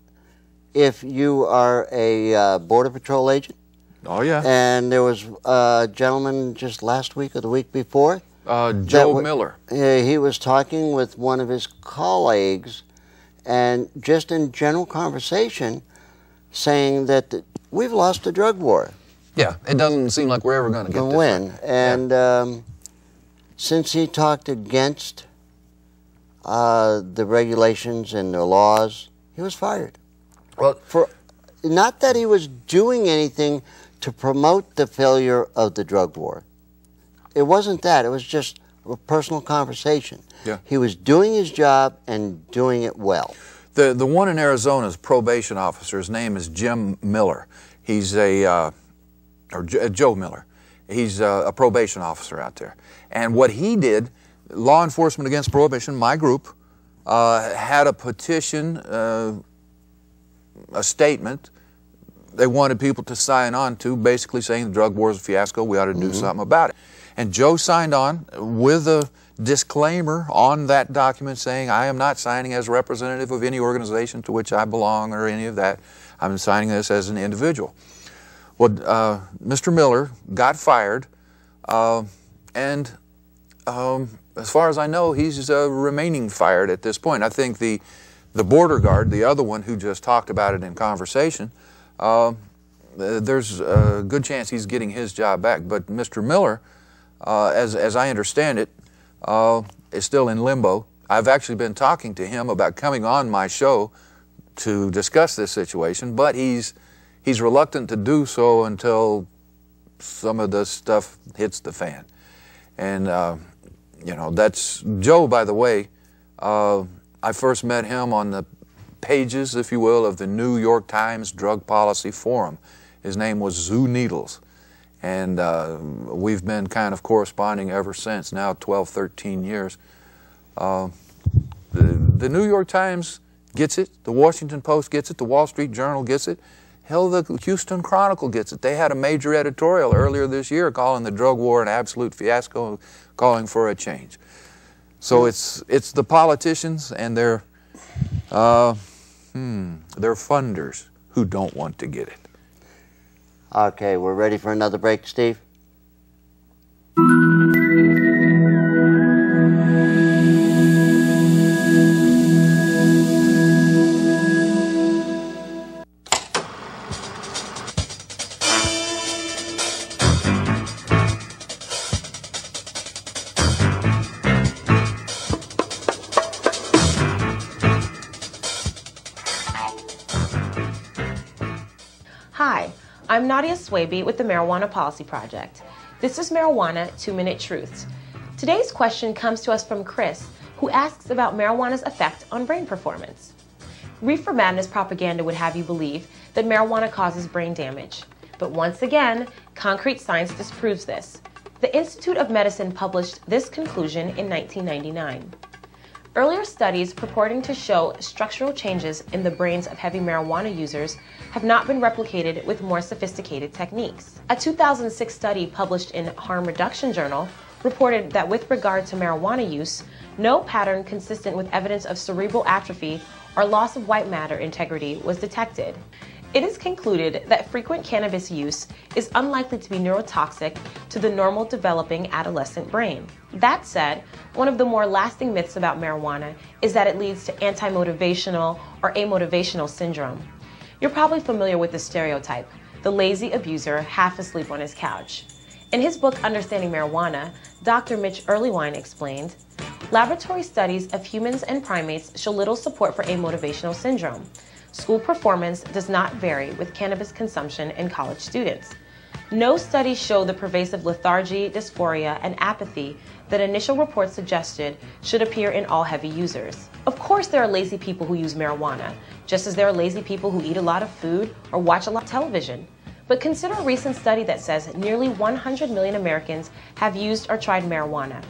if you are a Border Patrol agent. Oh, yeah. And there was a gentleman just last week or the week before. Joe Miller. He was talking with one of his colleagues, and just in general conversation, saying that we've lost the drug war. Yeah, it doesn't seem like we're ever going to get this win. right. And since he talked against the regulations and the laws, he was fired. Well, not that he was doing anything to promote the failure of the drug war. It wasn't that. It was just a personal conversation. Yeah. He was doing his job and doing it well. The one in Arizona's probation officer, his name is Jim Miller. He's Joe Miller. He's a probation officer out there. And what he did, Law Enforcement Against Prohibition, my group, had a petition, a statement they wanted people to sign on to, basically saying the drug war is a fiasco, we ought to do something about it. And Joe signed on with a disclaimer on that document saying, I am not signing as a representative of any organization to which I belong or any of that. I'm signing this as an individual. Well, Mr. Miller got fired, and as far as I know, he's remaining fired at this point. I think the border guard, the other one who just talked about it in conversation, there's a good chance he's getting his job back. But Mr. Miller, as I understand it, is still in limbo. I've actually been talking to him about coming on my show to discuss this situation, but he's reluctant to do so until some of the stuff hits the fan. And you know, that's Joe, by the way. I first met him on the pages, if you will, of the New York Times Drug Policy Forum. His name was Zoo Needles. And we've been kind of corresponding ever since, now 12, 13 years. The New York Times gets it, the Washington Post gets it, the Wall Street Journal gets it, hell, the Houston Chronicle gets it. They had a major editorial earlier this year calling the drug war an absolute fiasco, calling for a change. So it's the politicians and their funders who don't want to get it. Okay, we're ready for another break, Steve? Hi, I'm Nadia Swaby with the Marijuana Policy Project. This is Marijuana 2-Minute Truths. Today's question comes to us from Chris, who asks about marijuana's effect on brain performance. Reefer Madness propaganda would have you believe that marijuana causes brain damage. But once again, concrete science disproves this. The Institute of Medicine published this conclusion in 1999. Earlier studies purporting to show structural changes in the brains of heavy marijuana users have not been replicated with more sophisticated techniques. A 2006 study published in Harm Reduction Journal reported that with regard to marijuana use, no pattern consistent with evidence of cerebral atrophy or loss of white matter integrity was detected. It is concluded that frequent cannabis use is unlikely to be neurotoxic to the normal developing adolescent brain. That said, one of the more lasting myths about marijuana is that it leads to anti-motivational or amotivational syndrome. You're probably familiar with the stereotype, the lazy abuser half asleep on his couch. In his book, Understanding Marijuana, Dr. Mitch Earlywine explained, laboratory studies of humans and primates show little support for amotivational syndrome. School performance does not vary with cannabis consumption in college students. No studies show the pervasive lethargy, dysphoria, and apathy that initial reports suggested should appear in all heavy users. Of course, there are lazy people who use marijuana, just as there are lazy people who eat a lot of food or watch a lot of television. But consider a recent study that says nearly 100 million Americans have used or tried marijuana.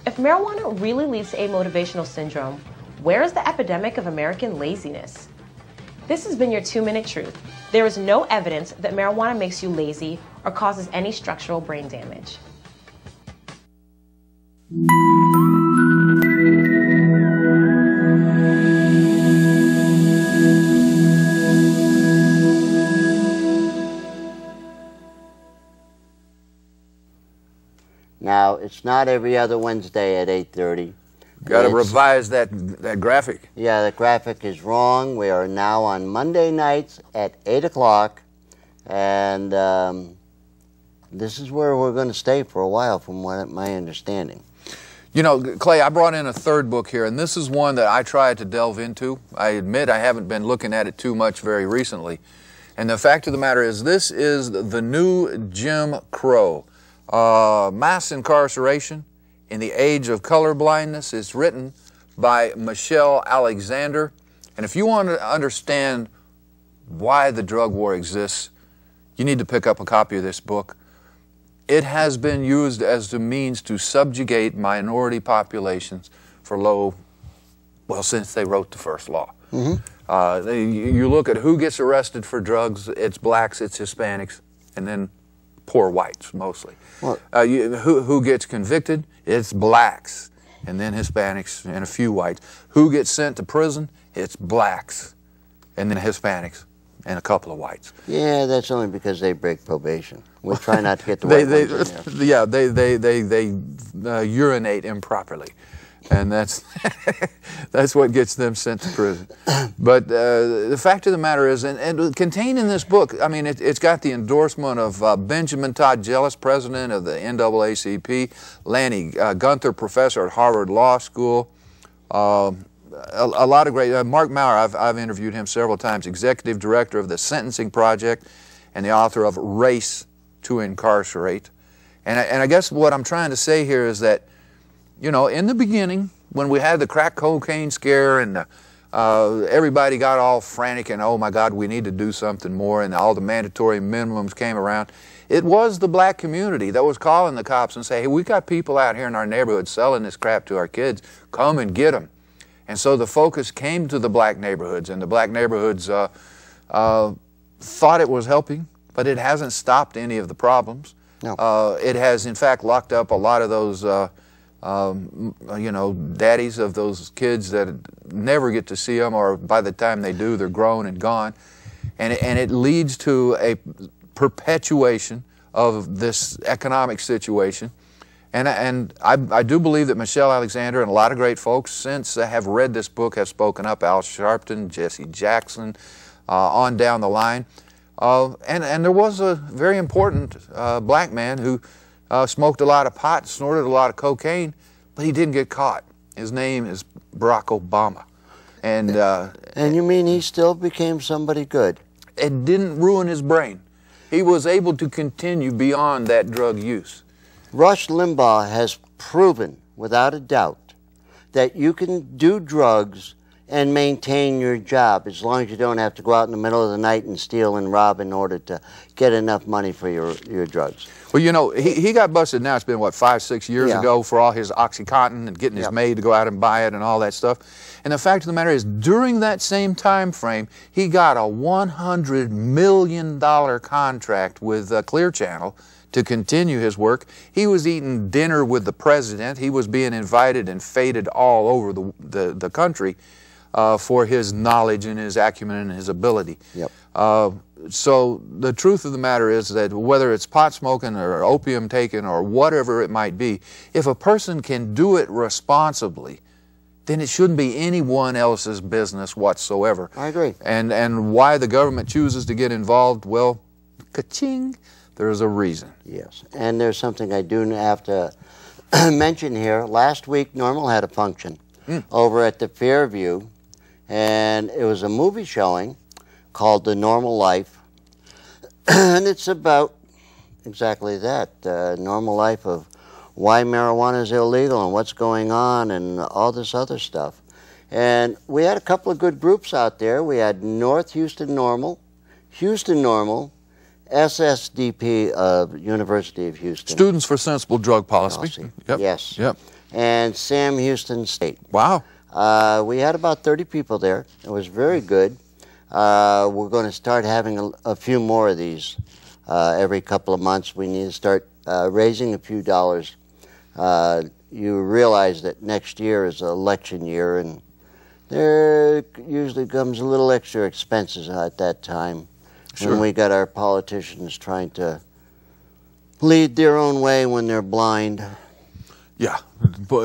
If marijuana really leads to amotivational syndrome, where is the epidemic of American laziness? This has been your 2-Minute Truth. There is no evidence that marijuana makes you lazy or causes any structural brain damage. Now, it's not every other Wednesday at 8:30. Got to revise that graphic. Yeah, the graphic is wrong. We are now on Monday nights at 8 o'clock, and this is where we're going to stay for a while, from what my understanding. You know, Clay, I brought in a third book here, and this is one that I tried to delve into. I admit I haven't been looking at it too much very recently. And the fact of the matter is, this is The New Jim Crow, Mass Incarceration in the Age of Color Blindness. Is written by Michelle Alexander. And if you want to understand why the drug war exists, you need to pick up a copy of this book. It has been used as the means to subjugate minority populations for since they wrote the first law. Mm-hmm. You look at who gets arrested for drugs, it's blacks, it's Hispanics, and then poor whites mostly. Who gets convicted? It's blacks, and then Hispanics, and a few whites. Who gets sent to prison? It's blacks, and then Hispanics, and a couple of whites. Yeah, that's only because they break probation. We try not to get the white ones in there. Yeah, they urinate improperly, and that's that's what gets them sent to prison. But the fact of the matter is, and contained in this book, I mean, it's got the endorsement of Benjamin Todd Gillis, president of the NAACP, Lanny Gunther, professor at Harvard Law School. A lot of great, Mark Maurer, I've interviewed him several times, executive director of the Sentencing Project and the author of Race to Incarcerate. And I guess what I'm trying to say here is that, you know, in the beginning, when we had the crack cocaine scare and everybody got all frantic and, oh my God, we need to do something more, and all the mandatory minimums came around, it was the black community that was calling the cops and saying, hey, we got people out here in our neighborhood selling this crap to our kids. Come and get them. And so the focus came to the black neighborhoods, and the black neighborhoods thought it was helping, but it hasn't stopped any of the problems. No. It has, in fact, locked up a lot of those, you know, daddies of those kids that never get to see them, or by the time they do, they're grown and gone. And it leads to a perpetuation of this economic situation. And I do believe that Michelle Alexander and a lot of great folks since have read this book have spoken up. Al Sharpton, Jesse Jackson, on down the line. And there was a very important black man who smoked a lot of pot, snorted a lot of cocaine, but he didn't get caught. His name is Barack Obama. And you mean he still became somebody good? It didn't ruin his brain. He was able to continue beyond that drug use. Rush Limbaugh has proven, without a doubt, that you can do drugs and maintain your job as long as you don't have to go out in the middle of the night and steal and rob in order to get enough money for your drugs. Well, you know, he got busted now. It's been, what, 5, 6 years ago for all his OxyContin and getting his maid to go out and buy it and all that stuff. And the fact of the matter is, during that same time frame, he got a $100 million contract with Clear Channel to continue his work. He was eating dinner with the president. He was being invited and feted all over the country for his knowledge and his acumen and his ability. Yep. So the truth of the matter is that whether it's pot smoking or opium taking or whatever it might be, if a person can do it responsibly, then it shouldn't be anyone else's business whatsoever. I agree. And why the government chooses to get involved, well, ka-ching, there's a reason. Yes, and there's something I do have to mention here. Last week, Normal had a function over at the Fairview, and it was a movie showing called The Normal Life, and it's about exactly that, normal life of why marijuana is illegal and what's going on and all this other stuff. And we had a couple of good groups out there. We had North Houston Normal, Houston Normal, SSDP of University of Houston. Students for Sensible Drug Policy. Yep. Yes. Yep. And Sam Houston State. Wow. We had about 30 people there. It was very good. We're going to start having a few more of these every couple of months. We need to start raising a few dollars. You realize that next year is an election year, and there usually comes a little extra expenses at that time. Sure. When we got our politicians trying to lead their own way when they're blind. Yeah,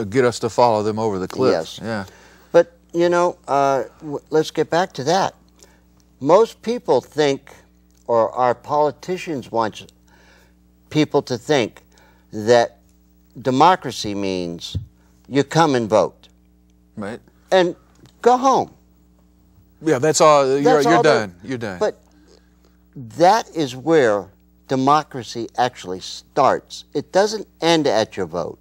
get us to follow them over the cliff. Yes. Yeah. But, you know, let's get back to that. Most people think, or our politicians want people to think, that democracy means you come and vote. Right. And go home. Yeah, that's all. You're done. You're done. But that is where democracy actually starts. It doesn't end at your vote.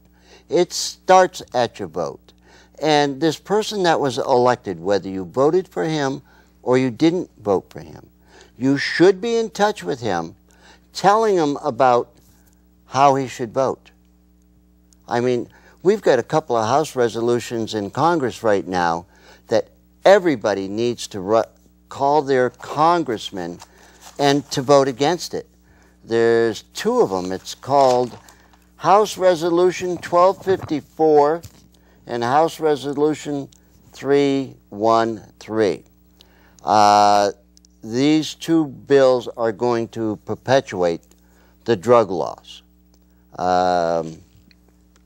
It starts at your vote. And this person that was elected, whether you voted for him or you didn't vote for him, you should be in touch with him, telling him about how he should vote. I mean, we've got a couple of House resolutions in Congress right now that everybody needs to call their congressman and to vote against it. There's two of them. It's called House Resolution 1254 and House Resolution 313. these two bills are going to perpetuate the drug laws.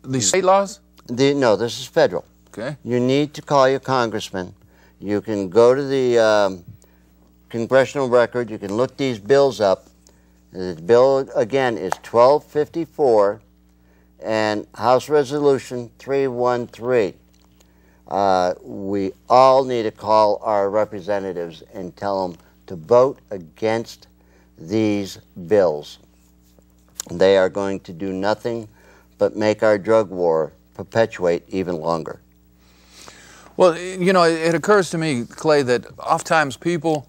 These state laws? No, this is federal. Okay. You need to call your congressman. You can go to the congressional record. You can look these bills up. The bill, again, is 1254 and House Resolution 313. We all need to call our representatives and tell them to vote against these bills. They are going to do nothing but make our drug war perpetuate even longer. Well, you know, it occurs to me, Clay, that oftentimes people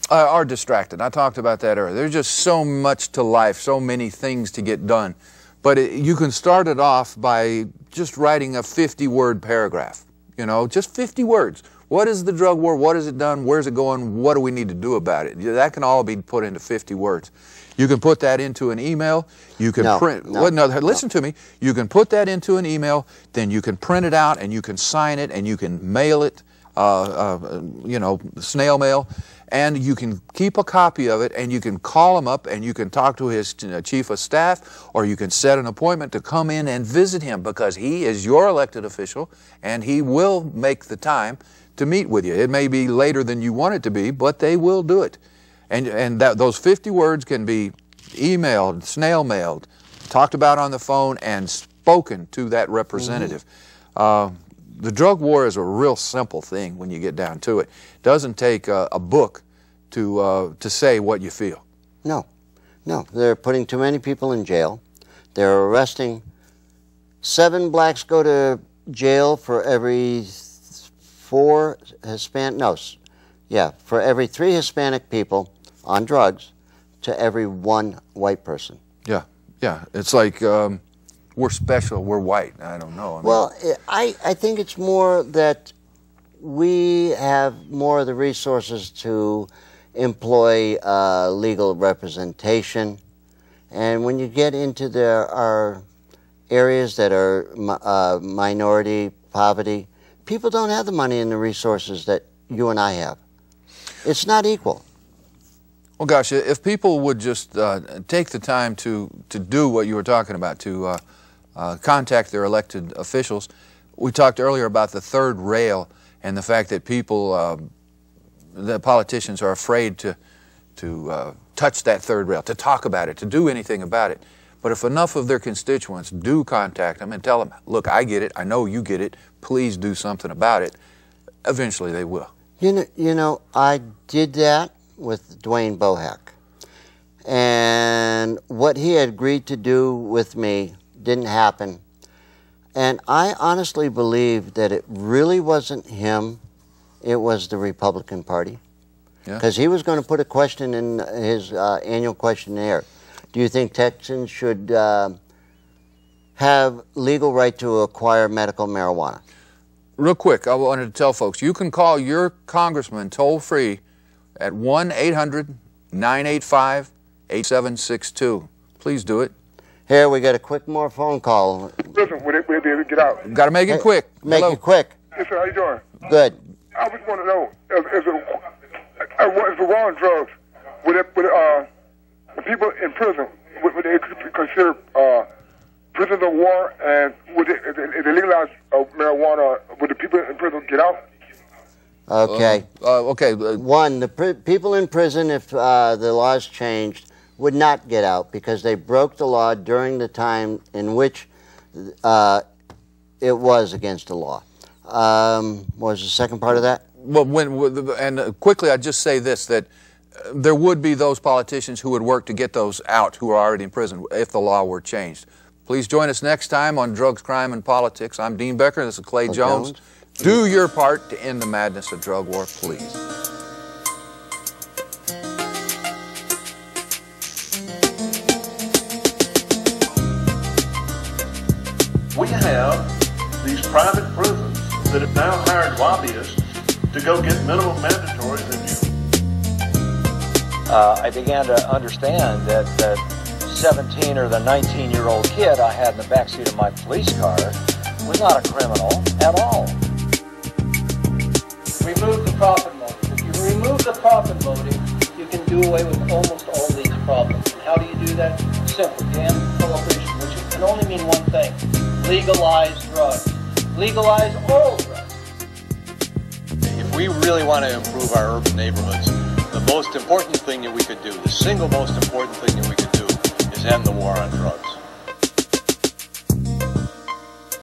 are distracted. I talked about that earlier. There's just so much to life, so many things to get done. But you can start it off by just writing a 50-word paragraph. You know, just 50 words. What is the drug war? What has it done? Where's it going? What do we need to do about it? That can all be put into 50 words. You can put that into an email. You can listen to me. You can put that into an email. Then you can print it out and you can sign it and you can mail it, you know, snail mail. And you can keep a copy of it and you can call him up and you can talk to his chief of staff, or you can set an appointment to come in and visit him, because he is your elected official and he will make the time to meet with you. It may be later than you want it to be, but they will do it. And those 50 words can be emailed, snail mailed, talked about on the phone, and spoken to that representative. The drug war is a real simple thing when you get down to it. It doesn't take a book to say what you feel. No, no. They're putting too many people in jail. They're arresting 7 blacks go to jail for every 4 Hispanic, no, yeah, for every 3 Hispanic people on drugs to every 1 white person. Yeah, yeah. It's like we're special, we're white. I don't know. I mean, well, I think it's more that we have more of the resources to employ legal representation. And when you get into our areas that are minority, poverty, people don't have the money and the resources that you and I have. It's not equal. Well, gosh, if people would just take the time to do what you were talking about, to contact their elected officials. We talked earlier about the third rail and the fact that people, the politicians, are afraid to touch that third rail, to talk about it, to do anything about it. But if enough of their constituents do contact them and tell them, look, I get it, I know you get it, please do something about it, eventually they will. You know, I did that with Dwayne Bohack. And what he had agreed to do with me didn't happen. And I honestly believe that it really wasn't him, it was the Republican Party. Because he was going to put a question in his annual questionnaire. Do you think Texans should have legal right to acquire medical marijuana? Real quick, I wanted to tell folks, you can call your congressman toll-free at 1-800-985-8762. Please do it. Here, we got a quick more phone call. Listen, we'll be able to get out. Got to make it quick. Make it quick. Yes, sir, how you doing? Good. I just want to know, if the war on drugs, would the people in prison, would they consider prisoners of war, and if they legalize marijuana, would the people in prison get out? Okay. Okay. One, the people in prison, if the laws changed, would not get out because they broke the law during the time in which it was against the law. What was the second part of that? Well, quickly, I'd just say this, that there would be those politicians who would work to get those out who are already in prison if the law were changed. Please join us next time on Drugs, Crime, and Politics. I'm Dean Becker. This is Clay Jones. Do your part to end the madness of drug war, please. We have these private prisons that have now hired lobbyists to go get minimum mandatory review. I began to understand that the 17 or the 19-year-old kid I had in the backseat of my police car was not a criminal at all. Remove the profit motive. If you remove the profit motive, you can do away with almost all these problems. And how do you do that? Simple. You end prohibition, which can only mean one thing. Legalize drugs. Legalize all drugs. If we really want to improve our urban neighborhoods, the most important thing that we could do, the single most important thing that we could do, is end the war on drugs.